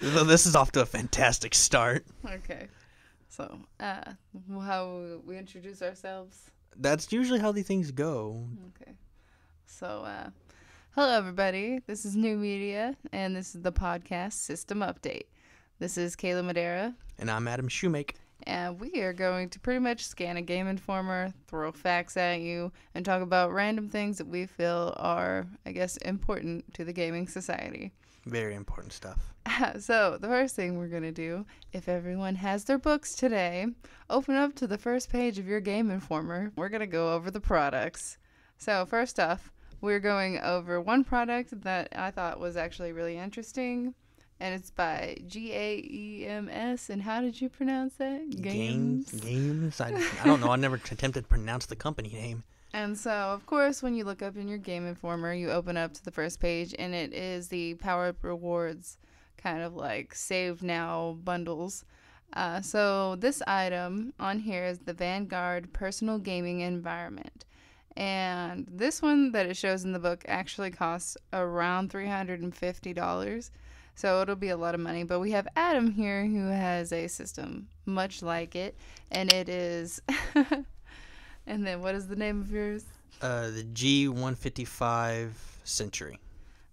Well, this is off to a fantastic start. Okay. So, how we introduce ourselves? That's usually how these things go. Okay. So, hello everybody. This is New Media, and this is the podcast System Update. This is Kayla Madera, And I'm Adam Shoemake. and we are going to pretty much scan a Game Informer, throw facts at you, and talk about random things that we feel are, I guess, important to the gaming society. Very important stuff. So, the first thing we're going to do, if everyone has their books today, open up to the first page of your Game Informer. We're going to go over the products. So, first off, we're going over one product that I thought was actually really interesting, and it's by GAEMS. And how did you pronounce that? Games. I don't know. I never attempted to pronounce the company name. And so, of course, when you look up in your Game Informer, you open up to the first page, and it is the Power Up Rewards kind of like Save Now bundles. So this item on here is the Vanguard Personal Gaming Environment. And this one that it shows in the book actually costs around $350. So it'll be a lot of money. But we have Adam here who has a system much like it. And it is... And then what is the name of yours? The G155 Century.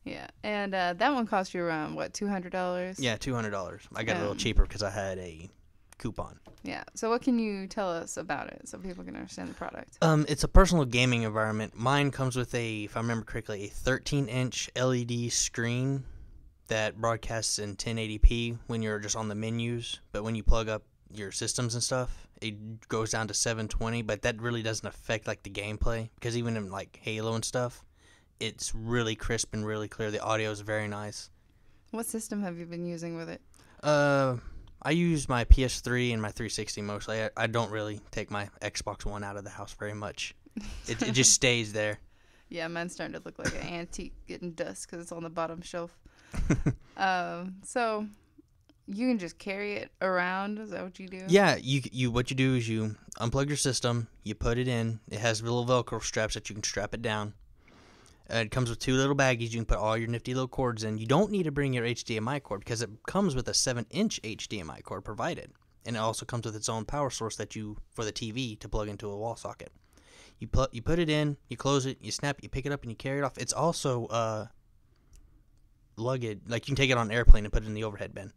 Yeah. And that one cost you around, what, $200? Yeah, $200. I got it a little cheaper because I had a coupon. Yeah. So what can you tell us about it so people can understand the product? It's a personal gaming environment. Mine comes with if I remember correctly, a 13-inch LED screen that broadcasts in 1080p when you're just on the menus. But when you plug up your systems and stuff, it goes down to 720. But that really doesn't affect like the gameplay because even in like Halo and stuff, it's really crisp and really clear. The audio is very nice. What system have you been using with it? I use my PS3 and my 360 mostly. I don't really take my Xbox One out of the house very much. It just stays there. Yeah, mine's starting to look like an antique getting dust because it's on the bottom shelf. So you can just carry it around. Is that what you do? Yeah, you what you do is you unplug your system, you put it in. It has little Velcro straps that you can strap it down. It comes with two little baggies. You can put all your nifty little cords in. You don't need to bring your HDMI cord because it comes with a 7-inch HDMI cord provided. And it also comes with its own power source for the TV to plug into a wall socket. You put it in, you close it, you snap it, you pick it up, and you carry it off. It's also luggage. Like you can take it on an airplane and put it in the overhead bin.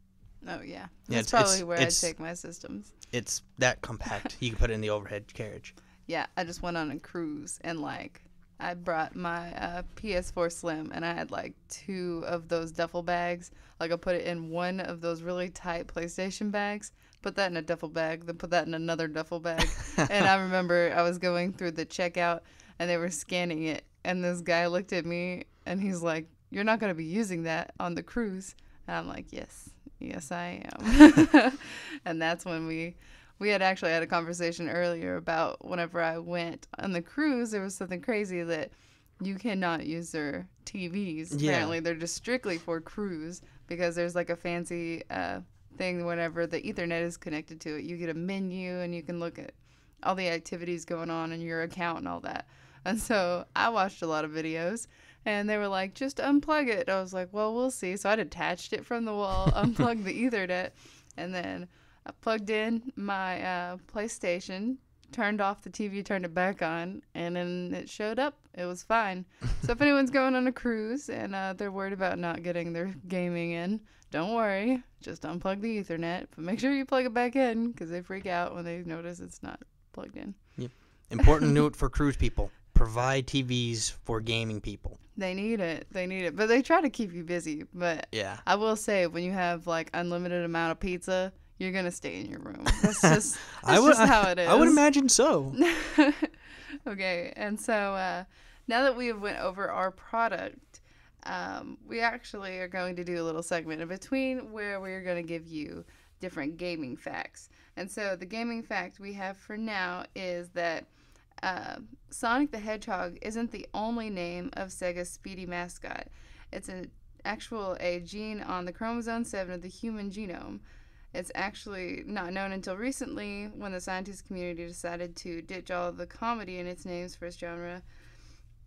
Oh, yeah. Yeah, That's probably where I'd take my systems. It's that compact. You can put it in the overhead carriage. Yeah, I just went on a cruise and I brought my PS4 Slim, and I had two of those duffel bags. I put it in one of those really tight PlayStation bags, put that in a duffel bag, then put that in another duffel bag. And I remember I was going through the checkout, and they were scanning it, and this guy looked at me, and he's like, "You're not going to be using that on the cruise." And I'm like, yes, I am. And that's when we had actually had a conversation earlier about whenever I went on the cruise, there was something crazy that you cannot use their TVs. Yeah. Apparently, they're just strictly for cruise because there's a fancy thing whenever the Ethernet is connected to it. You get a menu and you can look at all the activities going on in your account and all that. And so I watched a lot of videos. And they were like, just unplug it. I was like, well, we'll see. So I detached it from the wall, unplugged the Ethernet, and then I plugged in my PlayStation, turned off the TV, turned it back on, and then it showed up. It was fine. So if anyone's going on a cruise and they're worried about not getting their gaming in, don't worry. Just unplug the Ethernet. But make sure you plug it back in because they freak out when they notice it's not plugged in. Yep. Important note for cruise people. Provide TVs for gaming people. They need it. But they try to keep you busy. But yeah, I will say, when you have unlimited amount of pizza, you're going to stay in your room. That's just how it is. I would imagine so. Okay. And so now that we have went over our product, we actually are going to do a little segment in between where we're going to give you different gaming facts. And so the gaming fact we have for now is that Sonic the Hedgehog isn't the only name of Sega's Speedy mascot. It's a gene on the chromosome 7 of the human genome. It's actually not known until recently when the scientist community decided to ditch all of the comedy in its names for its genre.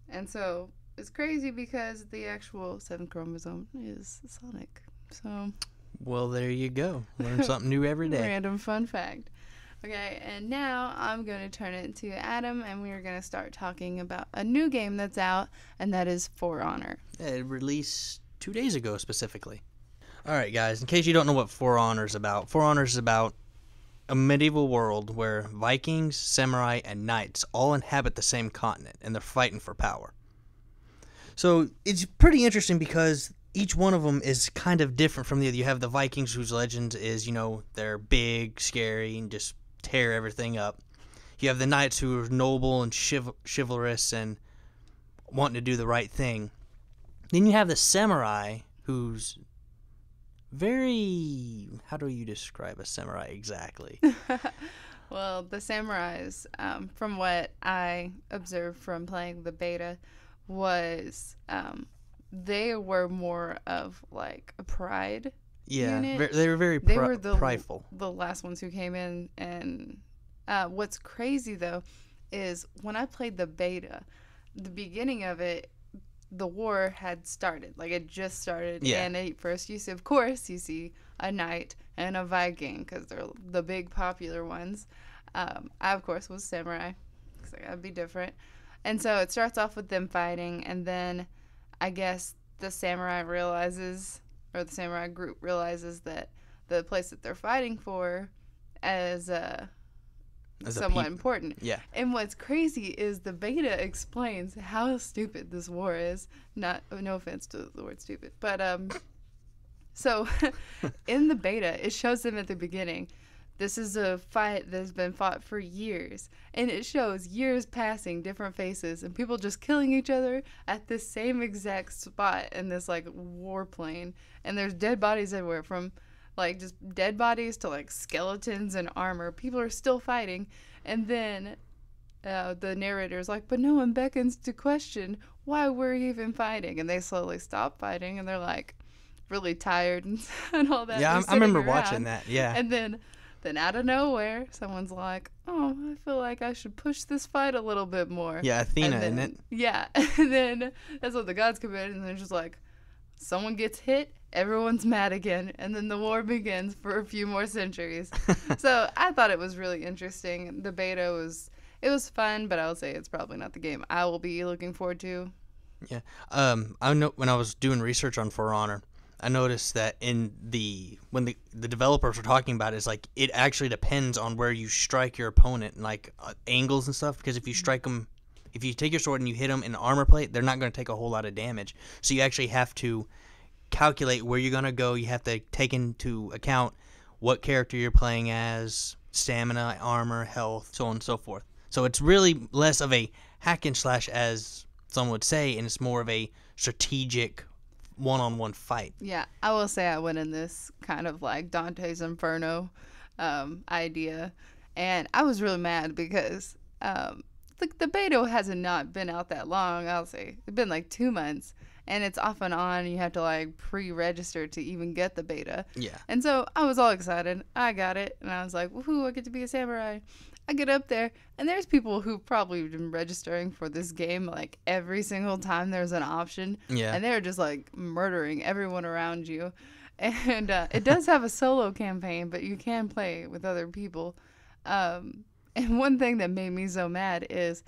And so it's crazy because the actual seventh chromosome is Sonic. So, Well, there you go. Learn something new every day. random fun fact. Okay, and now I'm going to turn it to Adam, and we are going to start talking about a new game that's out, and that is For Honor. It released 2 days ago, specifically. All right, guys, in case you don't know what For Honor is about, For Honor is about a medieval world where Vikings, samurai, and knights all inhabit the same continent, and they're fighting for power. So it's pretty interesting because each one of them is kind of different from the other. You have the Vikings, whose legend is, they're big, scary, and just tear everything up. You have the knights, who are noble and chivalrous and wanting to do the right thing. Then you have the samurai, who's very... How do you describe a samurai exactly? Well, the samurais, from what I observed from playing the beta, was they were more of like a pride unit. They were very They were prideful. the last ones who came in. And what's crazy, though, is when I played the beta, the beginning of it, the war had started. Like, it just started. Yeah. And at first, you see a knight and a Viking, because they're the big popular ones. I, of course, was samurai, because I gotta be different. And so it starts off with them fighting, and then I guess the samurai group realizes that the place that they're fighting for is somewhat important. Yeah. And what's crazy is the beta explains how stupid this war is. No offense to the word stupid, but so in the beta, it shows them at the beginning. This is a fight that's been fought for years, and it shows years passing, different faces, and people just killing each other at the same exact spot in this like war plane. And there's dead bodies everywhere, from like just dead bodies to like skeletons and armor. People are still fighting, and then the narrator's like, but no one beckons to question why we're even fighting. And they slowly stop fighting, and they're like really tired and all that. Yeah, I remember watching that. Yeah. And then out of nowhere, someone's like, oh, I feel like I should push this fight a little bit more. Yeah, Athena, then, isn't it? Yeah. And then that's what the gods come in, and they're just like, someone gets hit, everyone's mad again, and then the war begins for a few more centuries. So I thought it was really interesting. The beta was fun, but I would say it's probably not the game I will be looking forward to. Yeah. I know when I was doing research on For Honor, I noticed that when the developers were talking about it, it's like it actually depends on where you strike your opponent, and like angles and stuff. Because if you strike them, if you take your sword and you hit them in the armor plate, they're not going to take a whole lot of damage. So you actually have to calculate where you're going to go. You have to take into account what character you're playing as, stamina, armor, health, so on and so forth. So it's really less of a hack and slash, as some would say, and it's more of a strategic one-on-one fight. Yeah, I will say I went in this kind of like Dante's Inferno idea, and I was really mad because the beta hasn't not been out that long. I'll say it's been like 2 months, and it's off and on. You have to like pre-register to even get the beta. Yeah. And so I was all excited. I got it, and I was like, woohoo, I get to be a samurai. I get up there, and there's people who probably been registering for this game like every single time there's an option. Yeah. And they're just like murdering everyone around you. And it does have a solo campaign, but you can play with other people. And one thing that made me so mad is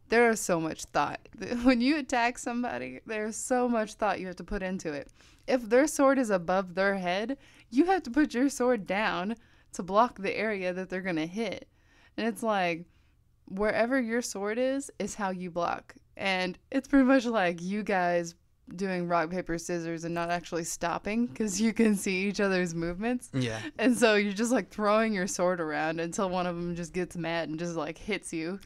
there is so much thought. When you attack somebody, there's so much thought you have to put into it. If their sword is above their head, you have to put your sword down to block the area that they're going to hit. And it's like, wherever your sword is how you block. And it's pretty much like you guys doing rock, paper, scissors and not actually stopping because you can see each other's movements. Yeah. And so you're just like throwing your sword around until one of them just gets mad and just like hits you.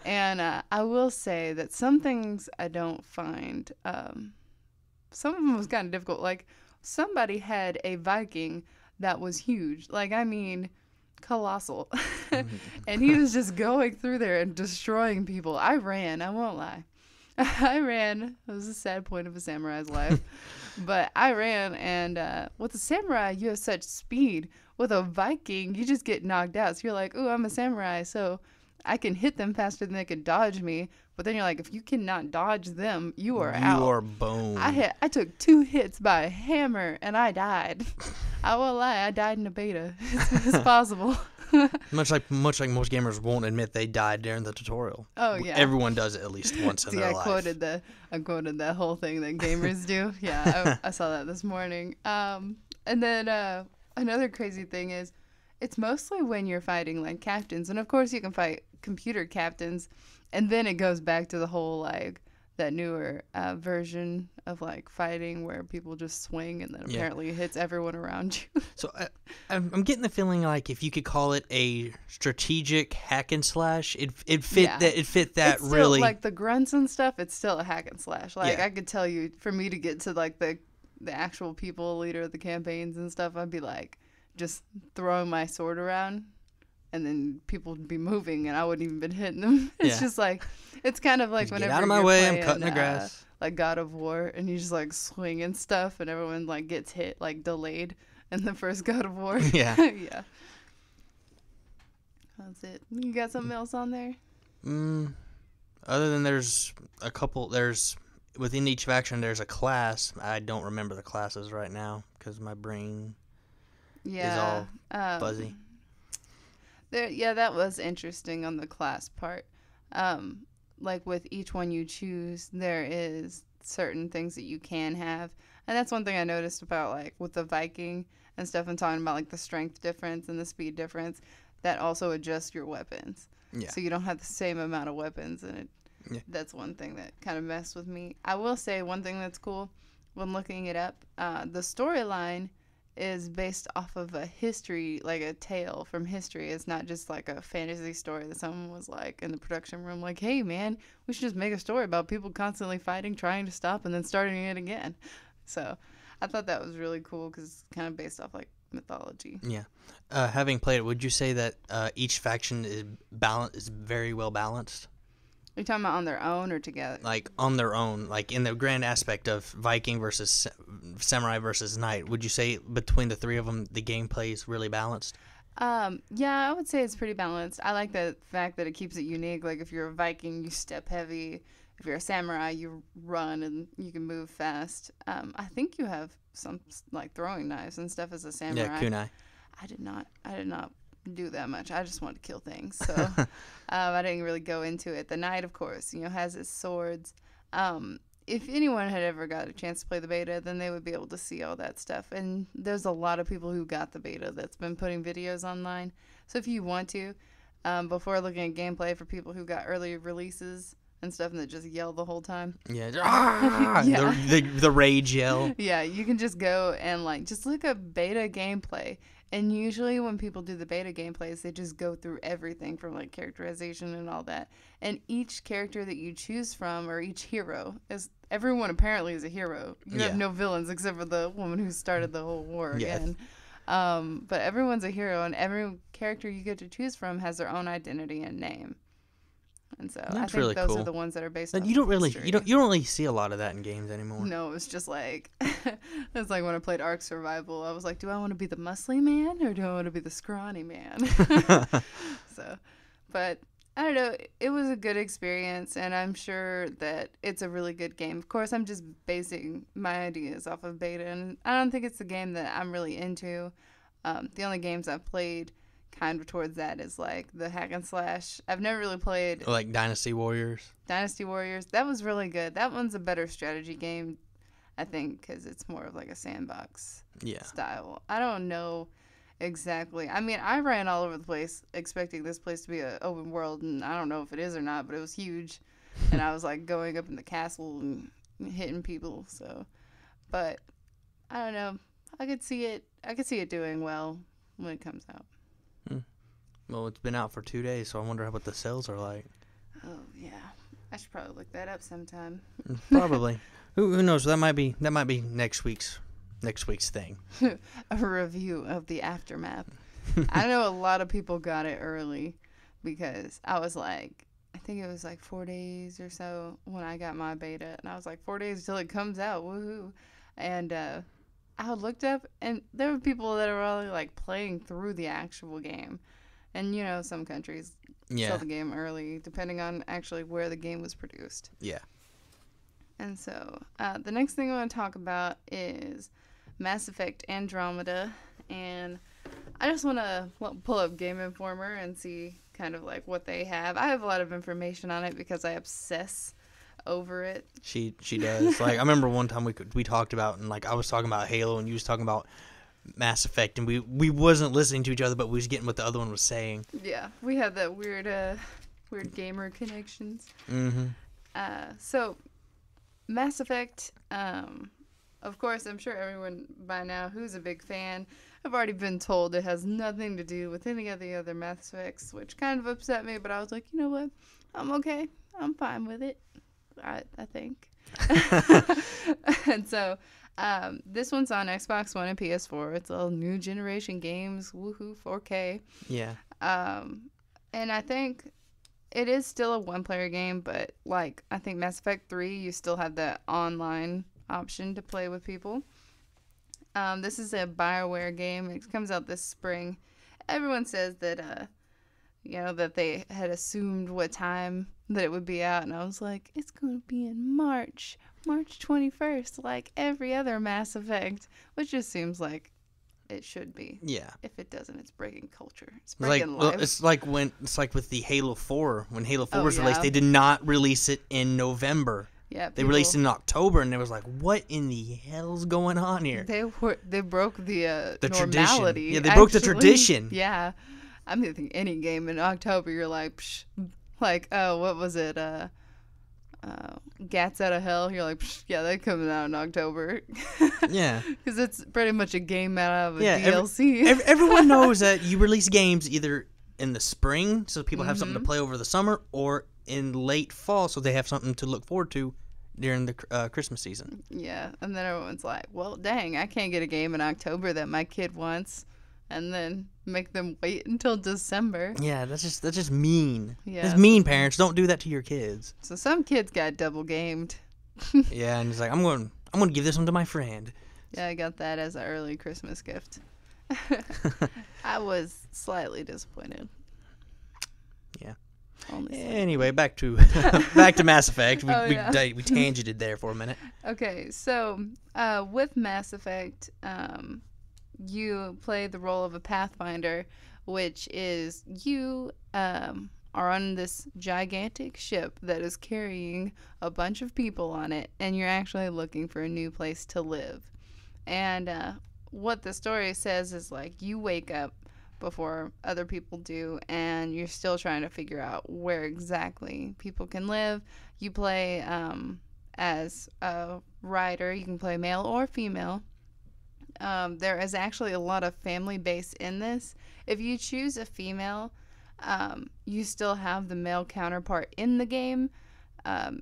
And I will say that some things I don't find, some of them was kind of difficult. Like somebody had a Viking that was huge. Like, I mean, colossal. And he was just going through there and destroying people. I ran, I won't lie. I ran. It was a sad point of a samurai's life. But I ran, and with a samurai, you have such speed. With a Viking, you just get knocked out. So you're like, ooh, I'm a samurai, so I can hit them faster than they can dodge me. But then you're like, if you cannot dodge them, you are out. You are boned. I took 2 hits by a hammer and I died. I won't lie, I died in a beta. It's possible. much like most gamers won't admit they died during the tutorial. Oh yeah. Everyone does it at least once in See, their I life. quoted that whole thing that gamers do. Yeah, I saw that this morning. And then another crazy thing is, it's mostly when you're fighting like captains, and of course you can fight computer captains, and then it goes back to the whole like that newer version of like fighting where people just swing and then apparently it hits everyone around you. So I'm getting the feeling like if you could call it a strategic hack and slash, it fit that it's still, really like the grunts and stuff. It's still a hack and slash. Like Yeah. I could tell you, for me to get to like the actual people leader of the campaigns and stuff, I'd be like just throwing my sword around. And then people would be moving, and I wouldn't even been hitting them. It's Yeah. just like, it's kind of like Just whenever get out of my you're way, I'm playing, cutting the grass. like God of War, and you just like swing and stuff, and everyone like gets hit, like delayed in the first God of War. Yeah. Yeah. That's it. You got something else on there? Other than there's within each faction there's a class. I don't remember the classes right now because my brain Yeah. is all fuzzy. Yeah, that was interesting on the class part. Like with each one you choose, there is certain things that you can have. And that's one thing I noticed about like with the Viking and stuff, and talking about like the strength difference and the speed difference, that also adjusts your weapons. Yeah. So you don't have the same amount of weapons, and that's one thing that kind of messed with me. I will say one thing that's cool when looking it up, the storyline is based off of a history, like a tale from history. It's not just like a fantasy story that someone was like in the production room, like, hey man, we should just make a story about people constantly fighting, trying to stop, and then starting it again. So I thought that was really cool because it's kind of based off like mythology. Yeah. Having played it, would you say that each faction is very well balanced? Are you talking about on their own or together? Like on their own, like in the grand aspect of Viking versus Samurai versus Knight, would you say between the three of them the gameplay is really balanced? Yeah, I would say it's pretty balanced. I like the fact that it keeps it unique. Like if you're a Viking, you step heavy. If you're a samurai, you run and you can move fast. I think you have some like throwing knives and stuff as a samurai. Yeah, kunai. I did not do that much. I just wanted to kill things, so I didn't really go into it. The knight, of course, has his swords. If anyone had ever got a chance to play the beta, then they would be able to see all that stuff. And there's a lot of people who got the beta that's been putting videos online. So if you want to, before looking at gameplay for people who got early releases and stuff and that just yell the whole time. Yeah. Yeah. The rage yell. Yeah, you can just go and like just look up beta gameplay. And usually when people do the beta gameplays, they just go through everything from like characterization and all that. And each character that you choose from, or each hero, everyone apparently is a hero. You have no villains except for the woman who started the whole war again. But everyone's a hero, and every character you get to choose from has their own identity and name. And so I think really those cool. are the ones that are based But on you don't history. really see a lot of that in games anymore. No, it's just like it's like when I played Ark Survival, I was like, do I want to be the muscly man or do I want to be the scrawny man? So, but I don't know. It was a good experience, and I'm sure that it's a really good game. Of course, I'm just basing my ideas off of beta, and I don't think it's a game that I'm really into. The only games I've played kind of towards that is like the hack and slash. I've never really played Like Dynasty Warriors. Dynasty Warriors. That was really good. That one's a better strategy game, I think, because it's more of like a sandbox style. I don't know exactly. I mean, I ran all over the place expecting this place to be an open world, and I don't know if it is or not, but it was huge. And I was like going up in the castle and hitting people. So, but I don't know. I could see it doing well when it comes out. Well, it's been out for 2 days, so I wonder what the sales are like. Oh yeah, I should probably look that up sometime. Probably. Who knows? That might be next week's thing. A review of the aftermath. I know a lot of people got it early because I was like, I think it was like 4 days or so when I got my beta, and I was like 4 days until it comes out, woohoo! And I looked up, and there were people that are already like playing through the actual game. And some countries Yeah. sell the game early, depending on actually where the game was produced. Yeah. And so the next thing I want to talk about is Mass Effect Andromeda. And I just want to pull up Game Informer and see kind of like what they have. I have a lot of information on it because I obsess over it. She does. Like, I remember one time we talked about, and like I was talking about Halo and you was talking about Mass Effect, and we wasn't listening to each other, but we was getting what the other one was saying. Yeah, we had that weird gamer connections. Mm-hmm. So Mass Effect, of course, I'm sure everyone by now who's a big fan, I've already been told it has nothing to do with any of the other Mass Effects, which kind of upset me, but I was like, you know what? I'm okay. I'm fine with it, I think. And so this one's on Xbox One and PS4. It's all new generation games, woohoo, 4K. Yeah. And I think it is still a one-player game, but like I think Mass Effect 3, you still have that online option to play with people. This is a BioWare game. It comes out this spring. Everyone says that that they had assumed what time that it would be out, and I was like, it's going to be in March 21st, like every other Mass Effect, which just seems like it should be. Yeah. If it doesn't, it's breaking culture. It's breaking life. It's like with the Halo 4. When Halo 4 was yeah. released, they did not release it in November. Yeah, they released it in October, and it was like, what in the hell's going on here? They broke the tradition. normality. Yeah, they broke the tradition. Yeah. I mean, I think any game in October, you're like, psh, like, oh, what was it? Gats Out of Hell. You're like, psh, yeah, that comes out in October. Yeah. Because it's pretty much a game out of a DLC. Everyone knows that you release games either in the spring, so people have something to play over the summer, or in late fall, so they have something to look forward to during the Christmas season. Yeah, and then everyone's like, well, dang, I can't get a game in October that my kid wants, and then make them wait until December. Yeah, that's just mean. Yeah. That's mean, parents. Don't do that to your kids. So some kids got double gamed. Yeah, and he's like, I'm going to give this one to my friend. Yeah, I got that as an early Christmas gift. I was slightly disappointed. Yeah. Anyway, back to Mass Effect. We tangented there for a minute. Okay, so with Mass Effect, you play the role of a Pathfinder, which is you are on this gigantic ship that is carrying a bunch of people on it, and you're actually looking for a new place to live. And what the story says is like you wake up before other people do, and you're still trying to figure out where exactly people can live. You play as a rider. You can play male or female. There is actually a lot of family base in this. If you choose a female, you still have the male counterpart in the game.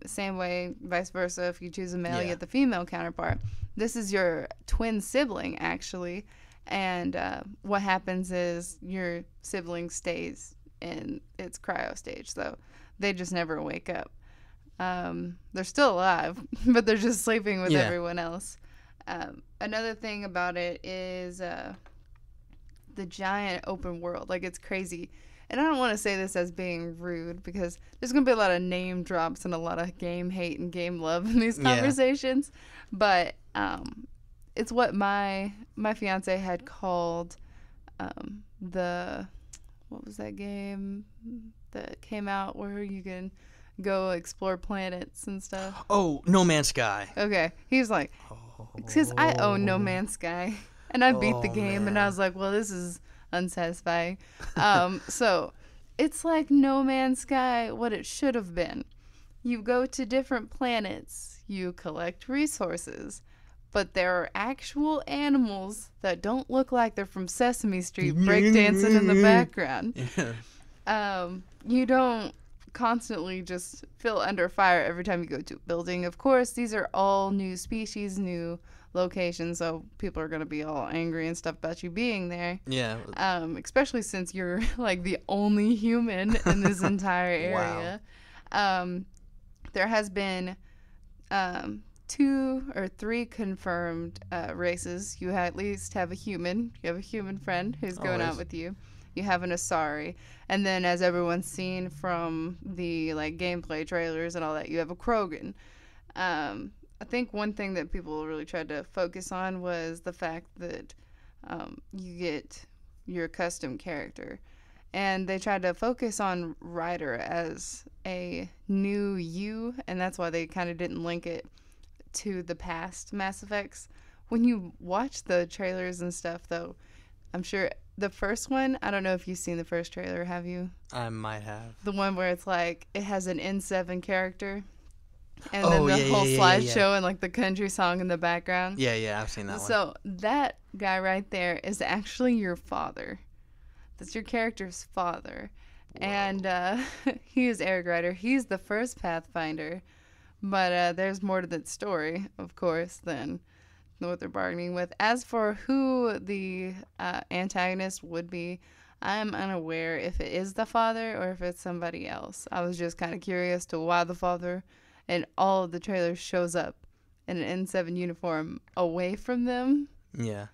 Same way, vice versa. If you choose a male, you get the female counterpart. This is your twin sibling, actually. And what happens is your sibling stays in its cryo stage, so they just never wake up. They're still alive, but they're just sleeping with everyone else. Another thing about it is the giant open world. Like, it's crazy. And I don't want to say this as being rude, because there's going to be a lot of name drops and a lot of game hate and game love in these conversations. But it's what my fiance had called what was that game that came out where you can go explore planets and stuff? Oh, No Man's Sky. Okay. He was like, because I own No Man's Sky, and I beat the game, and I was like, well, this is unsatisfying. So it's like No Man's Sky, what it should have been. You go to different planets, you collect resources, but there are actual animals that don't look like they're from Sesame Street breakdancing in the background. Yeah. You don't constantly just feel under fire every time you go to a building. Of course, these are all new species, new locations, so people are going to be all angry and stuff about you being there. Yeah. Especially since you're like the only human in this entire area. Wow. There has been 2 or 3 confirmed races. You at least have a human. You have a human friend who's going out with you. you have an Asari, and then as everyone's seen from the like gameplay trailers and all that, you have a Krogan. I think one thing that people really tried to focus on was the fact that you get your custom character. And they tried to focus on Ryder as a new you, and that's why they kind of didn't link it to the past Mass Effects. When you watch the trailers and stuff, though, I'm sure the first one, I don't know if you've seen the first trailer, have you? I might have. The one where it's like, it has an N7 character, and then the whole slideshow and like the country song in the background. Yeah, I've seen that one. So that guy right there is actually your father. That's your character's father. Whoa. And he is Eric Ryder. He's the first Pathfinder. But there's more to that story, of course, than what they're bargaining with. As for who the antagonist would be, I'm unaware if it is the father or if it's somebody else. I was just kind of curious to why the father in all of the trailers shows up in an N7 uniform away from them. Yeah.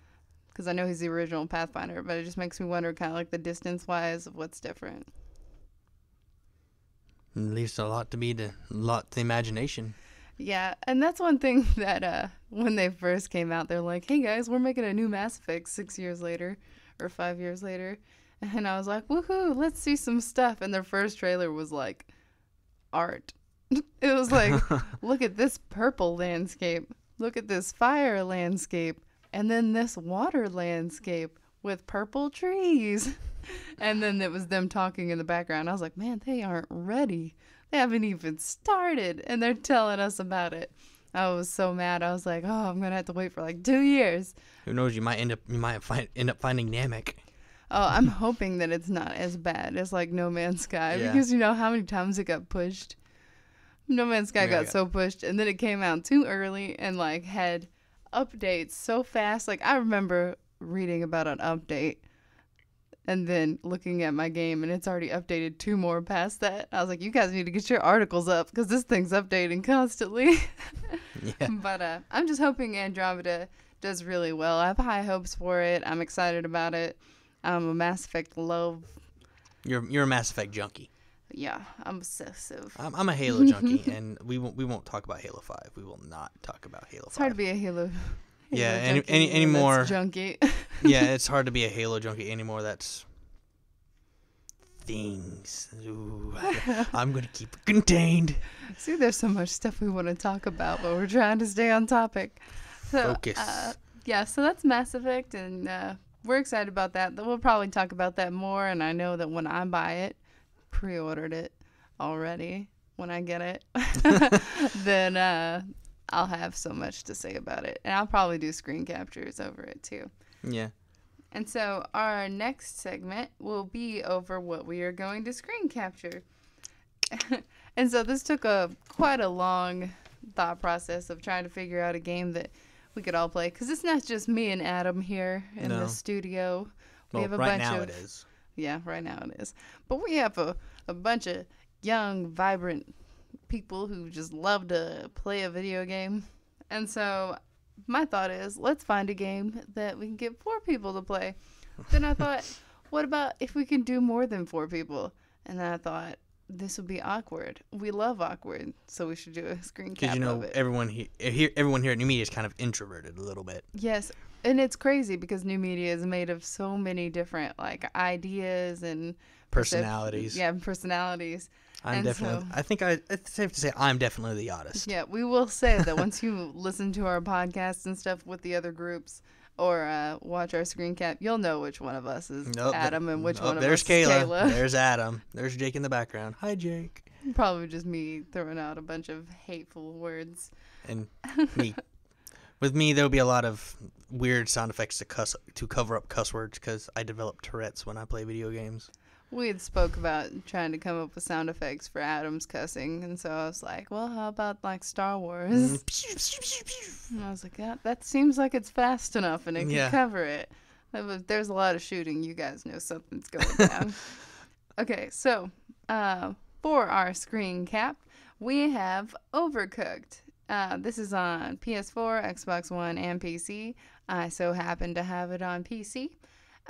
Because I know he's the original Pathfinder, but it just makes me wonder kind of like the distance-wise of what's different. At least a lot to the imagination. Yeah, and that's one thing that when they first came out, they're like, hey guys, we're making a new Mass Effect 6 years later, or 5 years later. And I was like, woohoo, let's see some stuff. And their first trailer was like, art. It was like, look at this purple landscape. Look at this fire landscape. And then this water landscape with purple trees. And then it was them talking in the background. I was like, man, they aren't ready. They haven't even started. And they're telling us about it. I was so mad. I was like, oh, I'm going to have to wait for like 2 years. Who knows? You might end up finding Namek. Oh, I'm hoping that it's not as bad as like No Man's Sky. Yeah. Because you know how many times it got pushed? No Man's Sky got so pushed. And then it came out too early and like had updates so fast. Like I remember reading about an update and then looking at my game and it's already updated 2 more past that. I was like, you guys need to get your articles up because this thing's updating constantly. Yeah. But I'm just hoping Andromeda does really well. I have high hopes for it. I'm excited about it. I'm a Mass Effect love. You're a Mass Effect junkie. Yeah, I'm obsessive. I'm a Halo junkie, and we won't talk about Halo 5. We will not talk about Halo 5. It's hard to be a Halo yeah, any more junkie. Yeah, it's hard to be a Halo junkie anymore. That's things. Ooh, I'm gonna keep it contained. See, there's so much stuff we want to talk about, but we're trying to stay on topic. So, focus. Yeah, so that's Mass Effect, and we're excited about that. We'll probably talk about that more, and I know that when I buy it, pre-ordered it already, when I get it, then I'll have so much to say about it. And I'll probably do screen captures over it, too. Yeah. And so our next segment will be over what we are going to screen capture. And so this took quite a long thought process of trying to figure out a game that we could all play. Because it's not just me and Adam here in the studio. We have a right bunch now of, it is. Yeah, right now it is. But we have a bunch of young, vibrant people who just love to play a video game. And so my thought is, let's find a game that we can get 4 people to play. Then I thought, what about if we can do more than 4 people? And then I thought, this would be awkward. We love awkward, so we should do a screen cap of it. Everyone here at New Media is kind of introverted a little bit. Yes, and it's crazy because New Media is made of so many different like ideas and personalities. Personalities. It's safe to say I'm definitely the oddest. Yeah, we will say that once you listen to our podcasts and stuff with the other groups or watch our screen cap, you'll know which one of us is Adam and which one of us is Kayla. There's Adam. There's Jake in the background. Hi, Jake. Probably just me throwing out a bunch of hateful words. And me. With me, there'll be a lot of weird sound effects to cover up cuss words because I develop Tourette's when I play video games. We had spoke about trying to come up with sound effects for Adam's cussing, and so I was like, well, how about like Star Wars? And I was like, yeah, that seems like it's fast enough and it can cover it. There's a lot of shooting. You guys know something's going down. Okay, so for our screen cap, we have Overcooked. This is on PS4, Xbox One, and PC. I so happen to have it on PC.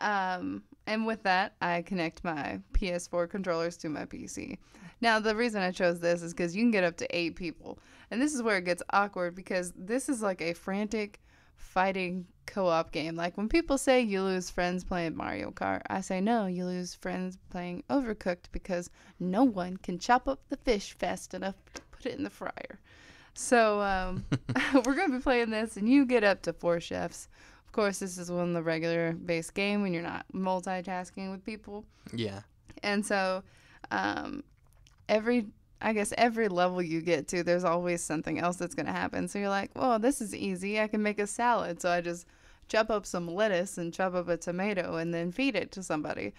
And with that, I connect my PS4 controllers to my PC. Now, the reason I chose this is because you can get up to 8 people. And this is where it gets awkward because this is like a frantic fighting co-op game. Like when people say you lose friends playing Mario Kart, I say no, you lose friends playing Overcooked because no one can chop up the fish fast enough to put it in the fryer. So we're going to be playing this, and you get up to 4 chefs. Of course, this is one of the regular base game when you're not multitasking with people. Yeah. And so every level you get to, there's always something else that's going to happen. So you're like, well, this is easy. I can make a salad. So I just chop up some lettuce and chop up a tomato and then feed it to somebody.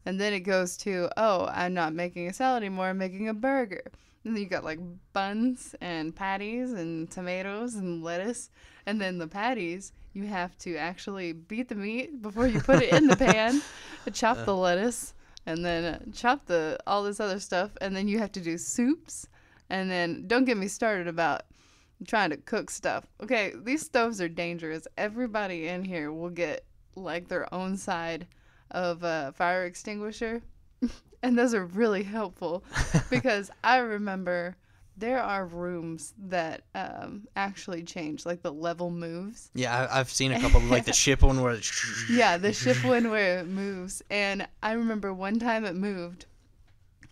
And then it goes to, oh, I'm not making a salad anymore. I'm making a burger. And then you got like buns and patties and tomatoes and lettuce. And then the patties, you have to actually beat the meat before you put it in the pan, chop the lettuce, and then chop all this other stuff. And then you have to do soups. And then don't get me started about trying to cook stuff. Okay, these stoves are dangerous. Everybody in here will get like their own side of a fire extinguisher. And those are really helpful because I remember there are rooms that actually change, like the level moves. Yeah, I've seen a couple of like the ship one where Yeah, the ship one where it moves. And I remember one time it moved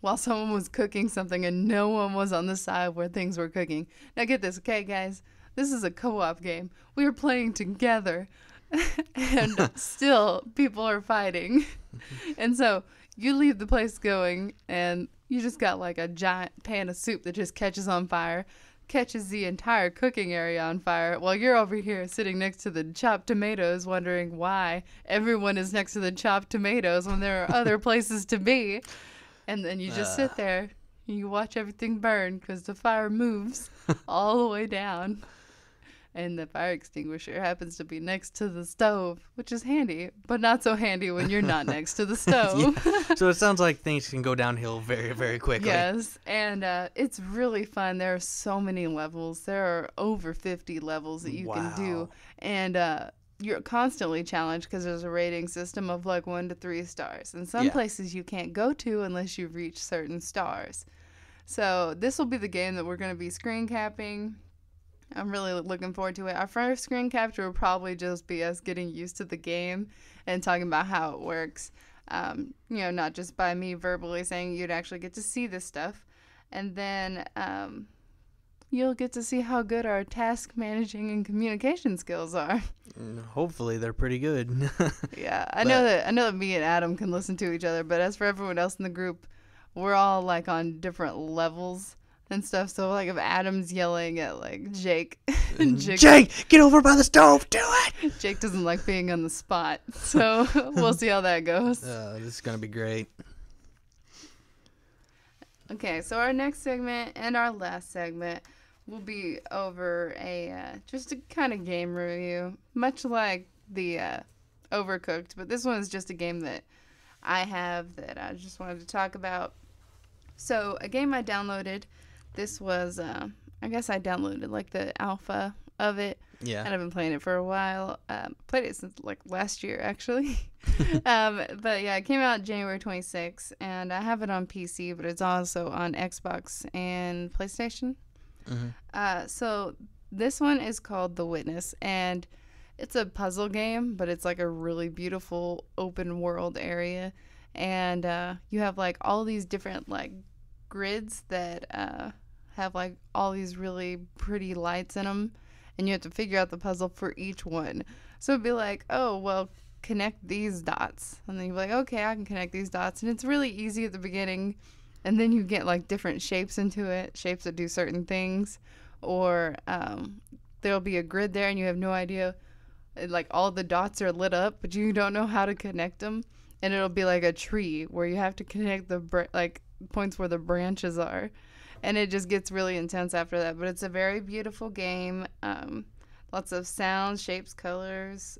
while someone was cooking something and no one was on the side where things were cooking. Now get this, okay, guys? This is a co-op game. We are playing together and still people are fighting. And so you leave the place going, and you just got like a giant pan of soup that just catches on fire, catches the entire cooking area on fire, while you're over here sitting next to the chopped tomatoes wondering why everyone is next to the chopped tomatoes when there are other places to be. And then you just sit there, and you watch everything burn because the fire moves all the way down. And the fire extinguisher happens to be next to the stove, which is handy, but not so handy when you're not next to the stove. Yeah. So it sounds like things can go downhill very, very quickly. Yes, and it's really fun. There are so many levels. There are over 50 levels that you can do. And you're constantly challenged because there's a rating system of like 1 to 3 stars. And some places you can't go to unless you reach certain stars. So this will be the game that we're going to be screen capping. I'm really looking forward to it. Our first screen capture will probably just be us getting used to the game and talking about how it works. Not just by me verbally saying you'd actually get to see this stuff. And then you'll get to see how good our task managing and communication skills are. Hopefully they're pretty good. Yeah, I know that me and Adam can listen to each other, but as for everyone else in the group, we're all like on different levels and stuff. So like if Adam's yelling at like Jake, Jake, get over by the stove, do it. Jake doesn't like being on the spot, so we'll see how that goes. This is gonna be great. Okay, so our next segment and our last segment will be over just a kind of game review, much like the Overcooked, but this one is just a game that I have that I just wanted to talk about. So a game I downloaded. This was, I guess I downloaded like the alpha of it. Yeah. And I've been playing it for a while. Played it since like last year, actually. But yeah, it came out January 26th, and I have it on PC, but it's also on Xbox and PlayStation. Mm-hmm. So this one is called The Witness, and it's a puzzle game, but it's like a really beautiful open world area. And you have like all these different like grids that have like all these really pretty lights in them, and you have to figure out the puzzle for each one. So it'd be like, oh, well, connect these dots, and then you'd be like, okay, I can connect these dots, and it's really easy at the beginning, and then you get like different shapes into it, shapes that do certain things, or there'll be a grid there and you have no idea, like all the dots are lit up but you don't know how to connect them, and it'll be like a tree where you have to connect the like points where the branches are, and it just gets really intense after that. But it's a very beautiful game. Lots of sounds, shapes, colors,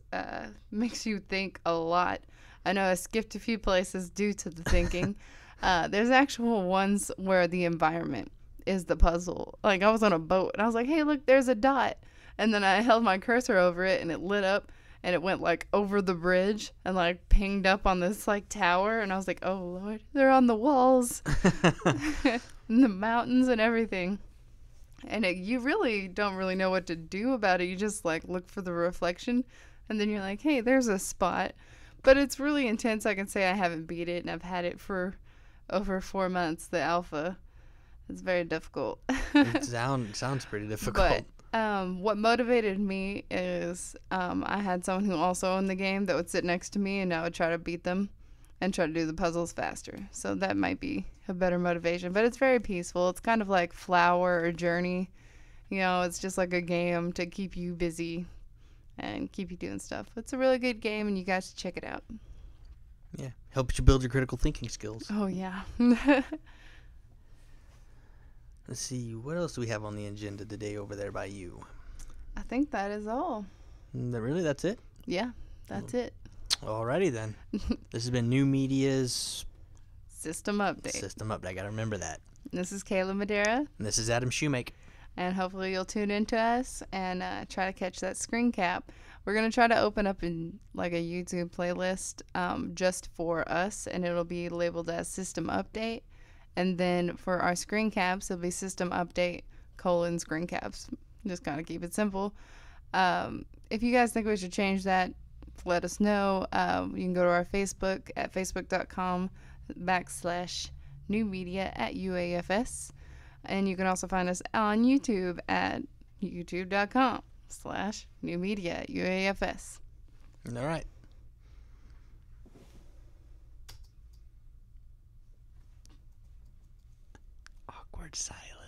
makes you think a lot. I know I skipped a few places due to the thinking. There's actual ones where the environment is the puzzle. Like I was on a boat and I was like, hey, look, there's a dot, and then I held my cursor over it and it lit up, and it went like over the bridge and like pinged up on this like tower, and I was like, oh Lord, they're on the walls and the mountains and everything. And you really don't really know what to do about it. You just like look for the reflection, and then you're like, hey, there's a spot. But it's really intense. I can say I haven't beat it, and I've had it for over 4 months, the alpha. It's very difficult. It sounds pretty difficult. But what motivated me is I had someone who also owned the game that would sit next to me, and I would try to beat them and try to do the puzzles faster. So that might be a better motivation. But it's very peaceful. It's kind of like Flower or Journey. You know, it's just like a game to keep you busy and keep you doing stuff. It's a really good game, and you guys should check it out. Yeah, helps you build your critical thinking skills. Oh, yeah. Let's see, what else do we have on the agenda today over there by you? I think that is all. Really, that's it? Yeah, that's it. Alrighty then. This has been New Media's System Update. System Update. I gotta remember that. This is Kayla Madera. And this is Adam Shoemake. And hopefully you'll tune into us and try to catch that screen cap. We're going to try to open up in like a YouTube playlist just for us, and it'll be labeled as System Update. And then for our screen caps, it'll be System Update : screen caps. Just kind of keep it simple. If you guys think we should change that, let us know. You can go to our Facebook at facebook.com/newmedia@UAFS. And you can also find us on YouTube at youtube.com/newmedia@UAFS. All right. Awkward silence.